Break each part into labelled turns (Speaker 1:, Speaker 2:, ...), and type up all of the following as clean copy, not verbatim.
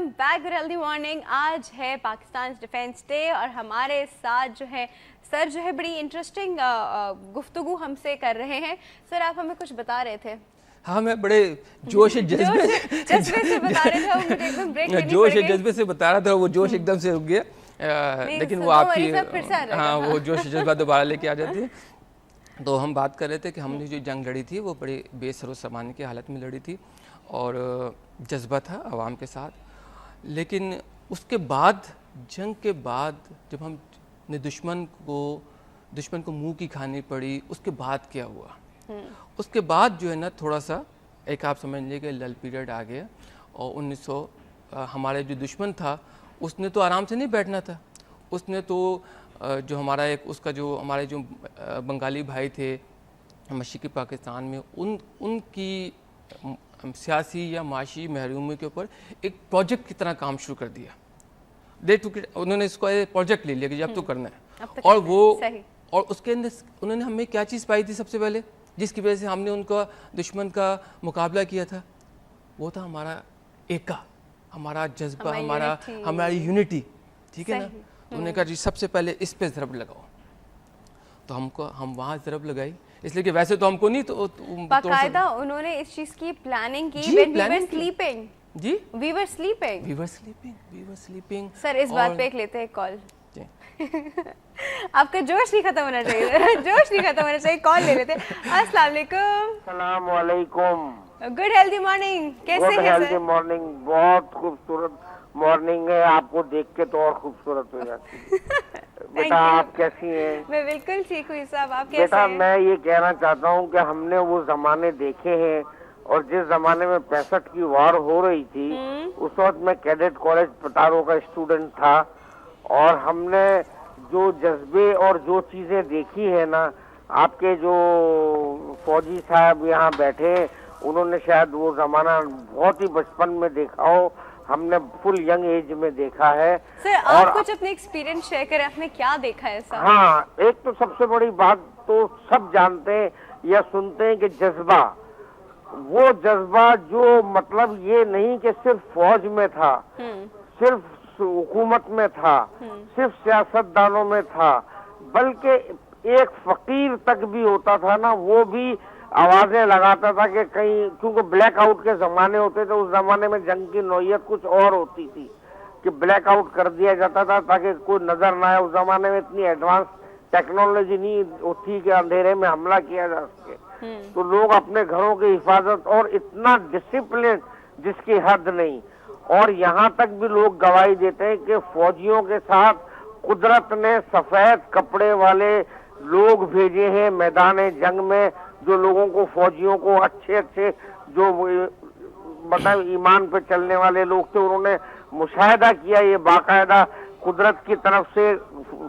Speaker 1: Welcome back to healthy morning. آج ہے Pakistan defence day اور ہمارے ساتھ جو ہے سر جو ہے بڑی انٹرسٹنگ گفتگو ہم سے کر رہے ہیں. سر آپ ہمیں کچھ بتا رہے تھے.
Speaker 2: ہاں میں بڑے جوش جذبے
Speaker 1: سے بتا رہے تھے, مجھے ایک دم بریک لینی پڑ گئی.
Speaker 2: جوش جذبے سے بتا رہا تھا, وہ جوش ایک دم سے رک گیا, لیکن وہ آپ کی ہاں وہ جوش جذبہ دوبارہ لے کے آ جاتی ہے. تو ہم بات کر رہے تھے کہ ہم نے جو جنگ لڑی تھی وہ بڑی بے سر و سامان کی حالت میں لڑی تھی اور جذبہ تھا عوام کے ساتھ. لیکن اس کے بعد, جنگ کے بعد جب ہم نے دشمن کو منہ کی کھانی پڑی, اس کے بعد کیا ہوا؟ اس کے بعد جو ہے نا تھوڑا سا ایک آپ سمجھ لیجیے کہ لل پیریڈ آ گیا. اور ہمارے جو دشمن تھا اس نے تو آرام سے نہیں بیٹھنا تھا. اس نے تو جو ہمارا ایک اس کا جو ہمارے جو بنگالی بھائی تھے مشرقی پاکستان میں, ان کی سیاسی یا معاشی محرومی کے اوپر ایک پروجیکٹ کی طرح کام شروع کر دیا. انہوں نے اس کو ایک پروجیکٹ لے لیا کہ اب تو کرنا ہے. اور اس کے اندر انہوں نے ہمیں کیا چیز پائی تھی سب سے پہلے, جس کی وجہ سے ہم نے ان کا دشمن کا مقابلہ کیا تھا؟ وہ تھا ہمارا ایکا, ہمارا جذبہ, ہماری یونٹی. ٹھیک ہے نا. انہوں نے کہا جی سب سے پہلے اس پہ ضرب لگاؤ. تو ہم وہاں ضرب لگائی, اس لیے کہ ویسے تو ہم کو نہیں, تو
Speaker 1: باقاعدہ انہوں نے اس چیز کی پلاننگ کی.
Speaker 2: جی
Speaker 1: we were sleeping. سر اس بات پہ ایک لیتے ہیں کال. آپ کا جوش نہیں ختم ہونا چاہیے, کال لے لیتے. السلام علیکم.
Speaker 3: السلام علیکم.
Speaker 1: Good healthy morning. کیسے ہیں سر؟
Speaker 3: ہیلدی مارننگ, بہت خوبصورت مارننگ ہے. آپ کو دیکھ کے تو اور خوبصورت ہو جاتی ہے. بیٹا آپ کیسی ہیں؟
Speaker 1: میں بالکل ٹھیک ہوں صاحب, آپ کیسے ہیں؟
Speaker 3: بیٹا میں یہ کہنا چاہتا ہوں کہ ہم نے وہ زمانے دیکھے ہیں, اور جس زمانے میں 65 کی وار ہو رہی تھی اس وقت میں کیڈٹ کالج پٹارو کا اسٹوڈنٹ تھا, اور ہم نے جو جذبے اور جو چیزیں دیکھی ہے نا, آپ کے جو فوجی صاحب یہاں بیٹھے انہوں نے شاید وہ زمانہ بہت ہی بچپن میں دیکھا ہو, ہم نے فل ینگ ایج میں دیکھا ہے.
Speaker 1: سر آپ کچھ اپنے ایکسپیرینس شیئر کریں, آپ نے کیا دیکھا ہے سر؟
Speaker 3: ہاں, ایک تو سب سے بڑی بات تو سب جانتے ہیں یا سنتے ہیں کہ جذبہ, وہ جذبہ جو مطلب یہ نہیں کہ صرف فوج میں تھا, صرف حکومت میں تھا, صرف سیاست دانوں میں تھا, بلکہ ایک فقیر تک بھی ہوتا تھا نا, وہ بھی آوازیں لگاتا تھا کہ کہیں, کیونکہ بلیک آؤٹ کے زمانے ہوتے تھے, اس زمانے میں جنگ کی نوعیت کچھ اور ہوتی تھی کہ بلیک آؤٹ کر دیا جاتا تھا تاکہ کوئی نظر نہ آئے. اس زمانے میں اتنی ایڈوانس ٹیکنالوجی نہیں ہوتی کہ اندھیرے میں حملہ کیا جا سکے. تو لوگ اپنے گھروں کی حفاظت, اور اتنا ڈسپلن جس کی حد نہیں. اور یہاں تک بھی لوگ گواہی دیتے ہیں کہ فوجیوں کے ساتھ قدرت نے سفید کپڑے والے لوگ بھیجے ہیں میدان جنگ میں, جو لوگوں کو, فوجیوں کو اچھے جو مطلب ایمان پہ چلنے والے لوگ تھے, انہوں نے مشاہدہ کیا یہ باقاعدہ قدرت کی طرف سے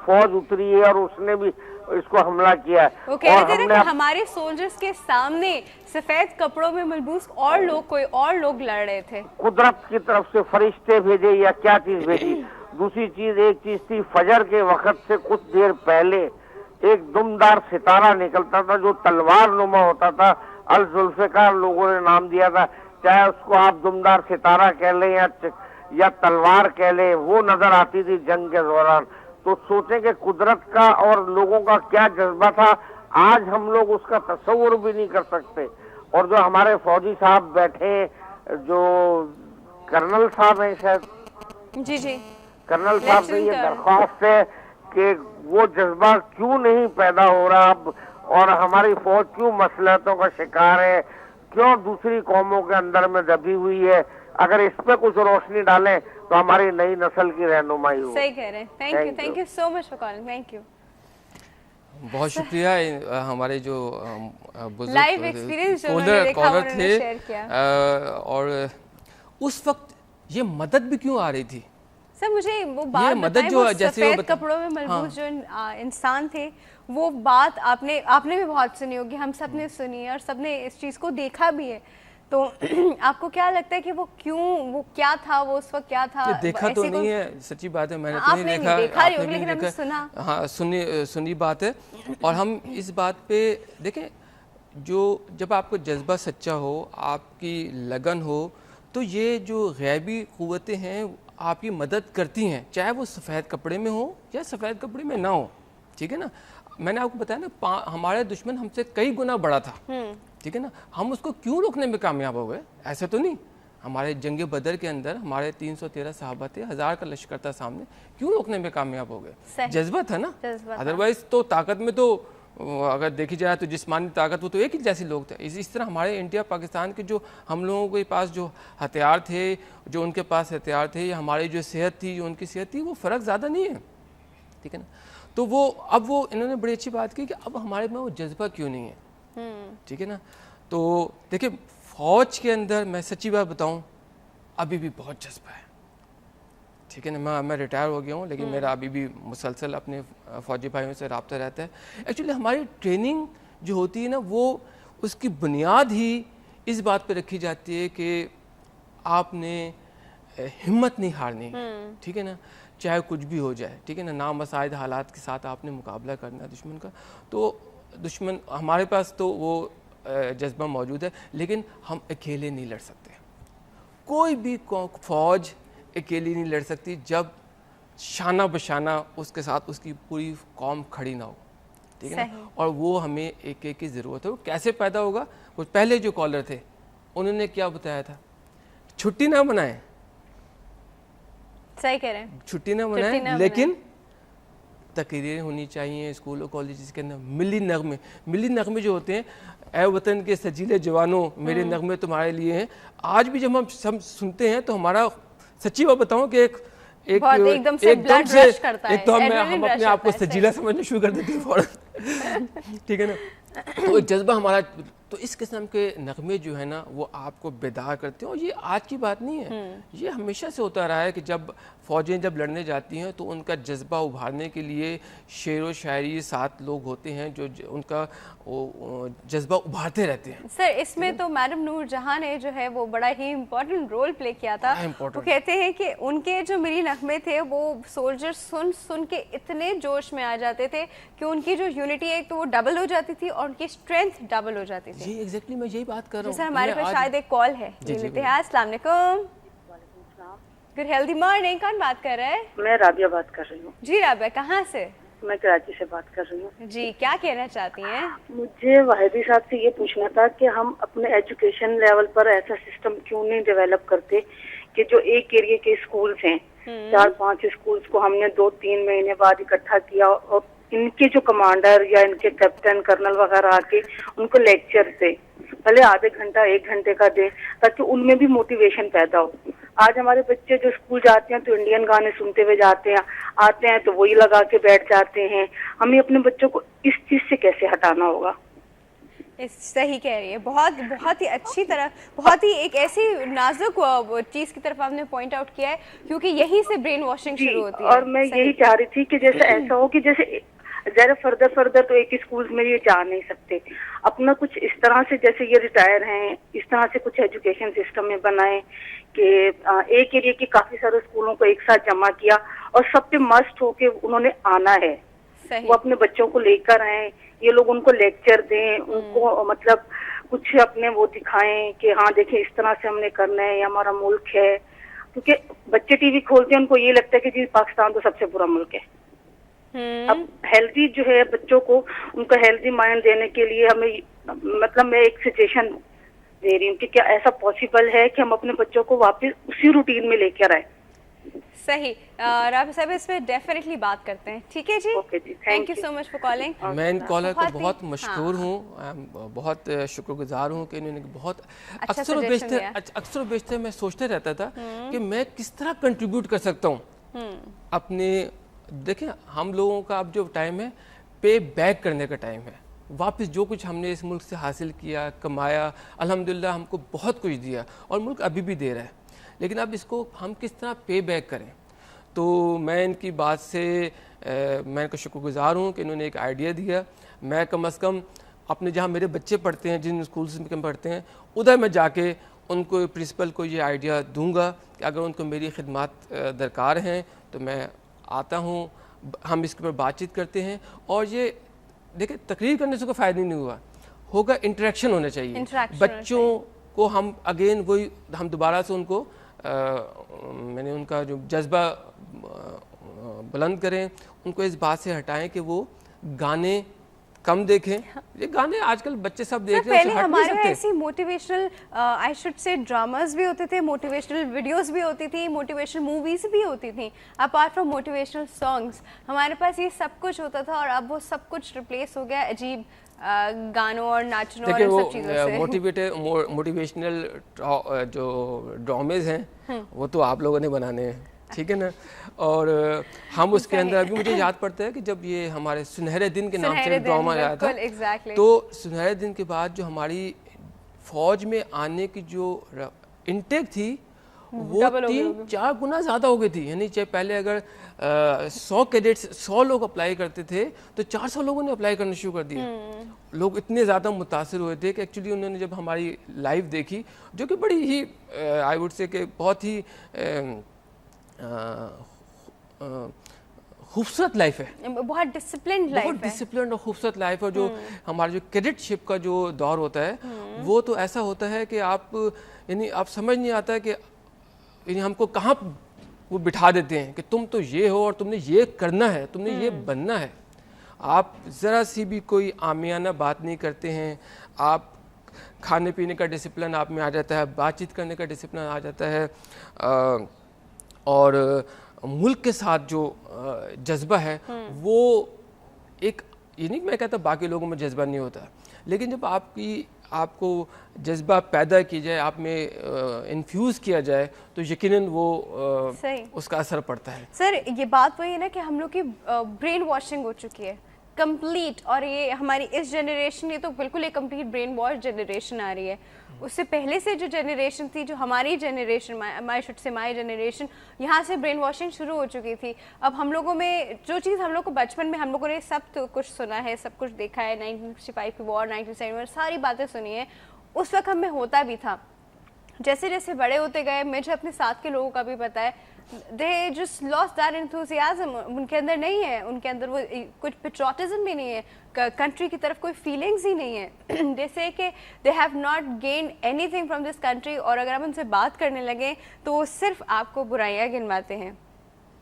Speaker 3: فوج اتری ہے اور اس نے بھی اس کو حملہ کیا ہے.
Speaker 1: وہ کہہ رہے تھے کہ ہمارے سولجرز کے سامنے سفید کپڑوں میں ملبوس کوئی اور لوگ لڑ رہے تھے. قدرت
Speaker 3: کی طرف سے فرشتے بھیجے یا کیا چیز بھیجی. دوسری چیز, ایک چیز تھی, فجر کے وقت سے کچھ دیر پہلے ایک دمدار ستارہ نکلتا تھا جو تلوار نما ہوتا تھا. الذوالفقار لوگوں نے نام دیا تھا, چاہے اس کو آپ دمدار ستارہ کہہ لیں یا تلوار کہہ لیں, وہ نظر آتی تھی جنگ کے دوران. تو سوچیں کہ قدرت کا اور لوگوں کا کیا جذبہ تھا, آج ہم لوگ اس کا تصور بھی نہیں کر سکتے. اور جو ہمارے فوجی صاحب بیٹھے, جو کرنل صاحب ہیں شاید,
Speaker 1: جی
Speaker 3: کرنل صاحب سے یہ درخواست ہے کہ وہ جذبہ کیوں نہیں پیدا ہو رہا اب, اور ہماری فوج کیوں مصلحتوں کا شکار ہے, کیوں دوسری قوموں کے اندر میں دبی ہوئی ہے. اگر اس پہ کچھ روشنی ڈالیں تو ہماری نئی نسل کی رہنمائی ہو.
Speaker 1: صحیح کہہ رہے ہیں. Thank you so much for calling. Thank you.
Speaker 2: بہت شکریہ. ہمارے جو
Speaker 1: لائیو ایکسپیرینس کالر
Speaker 2: تھے, اور اس وقت یہ مدد بھی کیوں آ رہی تھی
Speaker 1: سر؟ مجھے وہ بات بتائیں, وہ سفید کپڑوں میں ملبوس جو انسان تھے, وہ بات آپ نے بھی بہت سنی ہوگی, ہم سب نے سنی ہے اور سب نے اس چیز کو دیکھا بھی ہے. تو آپ کو کیا لگتا ہے کہ وہ کیا تھا, وہ اس وقت کیا تھا؟
Speaker 2: دیکھا تو نہیں ہے, سچی بات ہے, میں نے تو نہیں دیکھا,
Speaker 1: لیکن ہم نے سنا.
Speaker 2: ہاں سنی بات ہے. اور ہم اس بات پہ دیکھیں, جب آپ کو جذبہ سچا ہو, آپ کی لگن ہو, تو یہ جو غیبی قوتیں ہیں آپ کی مدد کرتی ہیں، چاہے وہ سفید کپڑے میں ہو یا سفید کپڑے میں نہ ہو، ٹھیک ہے نا. میں نے آپ کو بتایا نا ہمارے دشمن ہم سے کئی گنا بڑا تھا، ٹھیک ہے نا. ہم اس کو کیوں روکنے میں کامیاب ہو گئے؟ ایسا تو نہیں. ہمارے جنگ بدر کے اندر ہمارے 313 صحابہ تھے، 1000 کا لشکر تھا سامنے، کیوں روکنے میں کامیاب ہو گئے؟ جذبہ تھا نا. ادروائز تو طاقت میں تو اگر دیکھی جائے تو جسمانی طاقت وہ تو ایک ہی جیسے لوگ تھے. اس طرح ہمارے انڈیا پاکستان کے جو ہم لوگوں کے پاس جو ہتھیار تھے، جو ان کے پاس ہتھیار تھے، یا ہماری جو صحت تھی، جو ان کی صحت تھی، وہ فرق زیادہ نہیں ہے، ٹھیک ہے نا. تو وہ اب وہ انہوں نے بڑی اچھی بات کی کہ اب ہمارے میں وہ جذبہ کیوں نہیں ہے، ٹھیک ہے نا. تو دیکھیں فوج کے اندر میں سچی بات بتاؤں ابھی بھی بہت جذبہ ہے، ٹھیک ہے نا. میں ریٹائر ہو گیا ہوں لیکن میرا ابھی بھی مسلسل اپنے فوجی بھائیوں سے رابطہ رہتا ہے. ایکچولی ہماری ٹریننگ جو ہوتی ہے نا، وہ اس کی بنیاد ہی اس بات پہ رکھی جاتی ہے کہ آپ نے ہمت نہیں ہارنی، ٹھیک ہے نا، چاہے کچھ بھی ہو جائے، ٹھیک ہے نا. نامساعد حالات کے ساتھ آپ نے مقابلہ کرنا ہے دشمن کا. تو دشمن ہمارے پاس تو وہ جذبہ موجود ہے، لیکن ہم اکیلے نہیں لڑ سکتے. کوئی بھی فوج اکیلی نہیں لڑ سکتی جب شانہ بشانہ اس کے ساتھ اس کی پوری قوم کھڑی نہ ہو، ٹھیک ہے نا. اور وہ ہمیں ایک ایک کی ضرورت ہے. وہ کیسے پیدا ہوگا؟ وہ پہلے جو کالر تھے انہوں نے کیا بتایا تھا؟ چھٹی نہ منائیں،
Speaker 1: صحیح کہہ رہے ہیں،
Speaker 2: چھٹی نہ منائیں، لیکن تقریریں ہونی چاہیے اسکول اور کالجز کے اندر. ملی نغمے جو ہوتے ہیں، اے وطن کے سجیلے جوانوں میرے نغمے تمہارے لیے ہیں. آج بھی جب ہم سنتے ہیں تو ہمارا سچی بات بتاؤں کہ ایک دم سے ایک تو ہم اپنے آپ کو سجیلا سمجھنا شروع کر دیتے ہیں فوراً، ٹھیک ہے نا. تو ایک جذبہ ہمارا، تو اس قسم کے نغمے جو ہے نا وہ آپ کو بیدار کرتے ہیں. اور یہ آج کی بات نہیں ہے، یہ ہمیشہ سے ہوتا رہا ہے کہ جب فوجیں جب لڑنے جاتی ہیں تو ان کا جذبہ ابھارنے کے لیے شعر و شاعری 7 لوگ ہوتے ہیں جو ان کا جذبہ ابھارتے رہتے ہیں.
Speaker 1: سر اس میں تو میڈم نور جہاں نے جو ہے وہ بڑا ہی امپورٹنٹ رول پلے کیا تھا. وہ کہتے ہیں کہ ان کے جو ملی نغمے تھے وہ سولجر سن کے اتنے جوش میں آ جاتے تھے کہ ان کی جو یونٹی ہے تو وہ ڈبل ہو جاتی تھی اور ان کی اسٹرینتھ ڈبل ہو جاتی تھی.
Speaker 2: جی ایگزیکٹلی میں یہی بات کر رہا ہوں.
Speaker 1: سر ہمارے پاس شاید ایک کال ہے، لیتے ہیں. السلام علیکم. Good healthy morning. کون بات کر رہا ہے؟
Speaker 4: میں رابعہ بات کر رہی ہوں.
Speaker 1: جی رابعہ، کہاں سے؟
Speaker 4: میں کراچی سے بات کر رہی ہوں.
Speaker 1: جی کیا کہنا چاہتی ہیں؟
Speaker 4: مجھے واحدی صاحب سے یہ پوچھنا تھا کہ ہم اپنے ایجوکیشن لیول پر ایسا سسٹم کیوں نہیں ڈیولپ کرتے کہ جو ایک ایریے کے اسکولز ہیں، 4-5 اسکولز کو ہم نے 2-3 مہینے بعد اکٹھا کیا اور ان کے جو کمانڈر یا ان کے کیپٹن کرنل وغیرہ آ کے ان کو لیکچر دے، پہلے آدھے گھنٹہ 1 گھنٹے کا دے تاکہ ان میں بھی موٹیویشن پیدا ہو. آج ہمارے بچے جو اسکول جاتے ہیں تو انڈین گانے سنتے ہوئے جاتے ہیں، آتے ہیں تو وہی لگا کے بیٹھ جاتے ہیں. ہمیں اپنے بچوں کو اس چیز سے کیسے ہٹانا ہوگا؟
Speaker 1: صحیح کہہ رہی ہے، بہت ہی اچھی طرح، بہت ہی ایک ایسی نازک چیز کی طرف آپ نے پوائنٹ آؤٹ کیا ہے، کیونکہ یہیں سے برین واشنگ شروع ہوتی ہے.
Speaker 4: اور میں یہی چاہ رہی تھی کہ جیسے ایسا ہو کہ جیسے ذرا فردر تو ایک اسکولز میں یہ جا نہیں سکتے، اپنا کچھ اس طرح سے جیسے یہ ریٹائر ہیں اس طرح سے کچھ ایجوکیشن سسٹم میں بنائیں کہ ایک ایریا کے کافی سارے اسکولوں کو ایک ساتھ جمع کیا اور سب پہ مسٹ ہو کے انہوں نے آنا ہے. وہ اپنے بچوں کو لے کر آئیں، یہ لوگ ان کو لیکچر دیں، ان کو مطلب کچھ اپنے وہ دکھائیں کہ ہاں دیکھیں اس طرح سے ہم نے کرنا ہے، یہ ہمارا ملک ہے. کیونکہ بچے ٹی وی کھولتے ہیں ان کو یہ لگتا ہے کہ جی پاکستان تو سب سے برا ملک ہے. اب ہیلدی جو ہے بچوں کو ان کا ہیلدی مائنڈ دینے کے لیے ہمیں مطلب میں ایک سجیشن دے رہی ہوں کہ کیا ایسا پاسبل ہے کہ ہم اپنے بچوں کو واپس اسی روٹین میں لے کر آئیں.
Speaker 1: صحیح رابعہ صاحب اس پہ ڈیفینیٹلی بات کرتے ہیں. ٹھیک ہے جی، thank you so much for calling.
Speaker 2: میں ان کالر کا بہت مشکور ہوں، بہت شکر گزار ہوں کہ انہوں نے بہت اکثر و بیشتر میں سوچتے رہتا تھا کہ میں کس طرح کنٹریبیوٹ کر سکتا ہوں اپنے. دیکھیں ہم لوگوں کا اب جو ٹائم ہے پے بیک کرنے کا ٹائم ہے. واپس جو کچھ ہم نے اس ملک سے حاصل کیا، کمایا، الحمدللہ ہم کو بہت کچھ دیا اور ملک ابھی بھی دے رہا ہے، لیکن اب اس کو ہم کس طرح پے بیک کریں. تو میں ان کی بات سے میں ان کا شکر گزار ہوں کہ انہوں نے ایک آئیڈیا دیا. میں کم از کم اپنے جہاں میرے بچے پڑھتے ہیں، جن اسکولس میں پڑھتے ہیں، ادھر میں جا کے ان کو پرنسپل کو یہ آئیڈیا دوں گا کہ اگر ان کو میری خدمات درکار ہیں تو میں آتا ہوں، ہم اس کے اوپر بات چیت کرتے ہیں. اور یہ دیکھیں تقریر کرنے سے کوئی فائدہ نہیں ہوگا انٹریکشن ہونا چاہیے. بچوں کو ہم اگین وہی ہم دوبارہ سے ان کو میں نے ان کا جو جذبہ بلند کریں, ان کو اس بات سے ہٹائیں کہ وہ گانے کم دیکھیں. یہ گانے آج کل بچے سب دیکھ رہے ہیں,
Speaker 1: پہلے ہمارے ایسی motivational I should say dramas بھی ہوتے تھے, موٹیویشنل ویڈیوز بھی ہوتی تھی, موٹیویشنل موویز بھی ہوتی تھیں. اپارٹ فرام موٹیویشنل سانگس ہمارے پاس یہ سب کچھ ہوتا تھا, اور اب وہ سب کچھ ریپلیس ہو گیا عجیب گانوں اور ناچنوں اور سب چیزوں سے.
Speaker 2: موٹیویشنل جو ڈرامز ہیں وہ تو آپ لوگوں نے بنانے ہیں, ٹھیک ہے نا, اور ہم اس کے اندر ابھی مجھے یاد پڑتا ہے کہ جب یہ ہمارے سنہرے دن کے نام سے ڈرامہ آیا تھا, تو سنہرے دن کے بعد جو ہماری فوج میں آنے کی جو انٹیک تھی وہ 3-4 گنا زیادہ ہو گئی تھی. یعنی چاہے پہلے اگر 100 کیڈٹس 100 لوگ اپلائی کرتے تھے تو 400 لوگوں نے اپلائی کرنا شروع کر دیا. لوگ اتنے زیادہ متاثر ہوئے تھے کہ ایکچولی انہوں نے جب ہماری لائف دیکھی, جو کہ بڑی ہی آئی وڈ سے کہ بہت ہی خوبصورت لائف ہے,
Speaker 1: بہت ڈسپلنڈ لائف ہے,
Speaker 2: بہت ڈسپلنڈ اور خوبصورت لائف ہے. جو ہمارا جو کیڈٹ شپ کا جو دور ہوتا ہے وہ تو ایسا ہوتا ہے کہ آپ یعنی آپ سمجھ نہیں آتا کہ یعنی ہم کو کہاں وہ بٹھا دیتے ہیں کہ تم تو یہ ہو اور تم نے یہ کرنا ہے, تم نے یہ بننا ہے. آپ ذرا سی بھی کوئی عامیانہ بات نہیں کرتے ہیں, آپ کھانے پینے کا ڈسپلن آپ میں آ جاتا ہے, بات چیت کرنے کا ڈسپلن آ جاتا ہے, اور ملک کے ساتھ جو جذبہ ہے وہ ایک, یہ نہیں میں کہتا باقی لوگوں میں جذبہ نہیں ہوتا, لیکن جب آپ کو جذبہ پیدا کی جائے, آپ میں انفیوز کیا جائے, تو یقیناً وہ اس کا اثر پڑتا ہے.
Speaker 1: سر یہ بات وہی ہے نا کہ ہم لوگ کی برین واشنگ ہو چکی ہے کمپلیٹ, اور یہ ہماری اس جنریشن, یہ تو بالکل ایک کمپلیٹ برین واش جنریشن آ رہی ہے. اس سے پہلے سے جو جنریشن تھی, جو ہماری جنریشن, مائی جنریشن, یہاں سے برین واشنگ شروع ہو چکی تھی. اب ہم لوگوں میں جو چیز ہم لوگ کو بچپن میں ہم لوگوں نے سب کچھ سنا ہے, سب کچھ دیکھا ہے, 1965 کی وار, 1971 ساری باتیں سنی ہیں, اس وقت ہم میں ہوتا بھی تھا. جیسے جیسے بڑے ہوتے گئے, مجھے اپنے ساتھ کے لوگوں کا بھی پتا ہے, they just lost that enthusiasm. ان کے اندر نہیں ہے, ان کے اندر وہ کچھ پیٹریوٹزم بھی نہیں ہے, کنٹری کی طرف کوئی فیلنگز ہی نہیں ہے. جیسے کہ they have not gained anything from this country, اور اگر ہم ان سے بات کرنے لگیں تو وہ صرف آپ کو برائیاں گنواتے ہیں.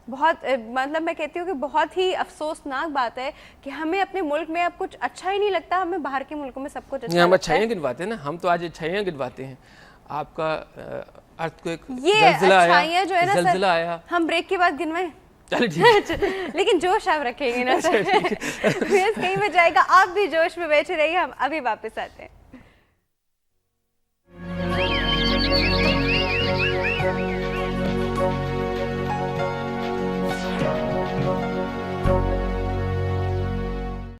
Speaker 1: بہت مطلب میں کہتی ہوں کہ بہت ہی افسوسناک بات ہے کہ ہمیں اپنے ملک میں اب کچھ اچھا ہی نہیں لگتا, ہمیں باہر کے ملکوں میں سب کچھ اچھا لگتا ہے.
Speaker 2: ہم اچھائیاں گنواتے ہیں نا, ہم تو آج اچھائیاں گنواتے ہیں. آپ کا ارتھ کو ایک
Speaker 1: یہ اچھائیاں جو ہے نا
Speaker 2: زلزلہ آیا,
Speaker 1: ہم بریک کے بعد گنوائیں, لیکن جوش آپ رکھیں گے نا سر, کہیں پہ جائے گا, آپ بھی جوش میں بیٹھے رہیے. ہم ابھی واپس آتے ہیں.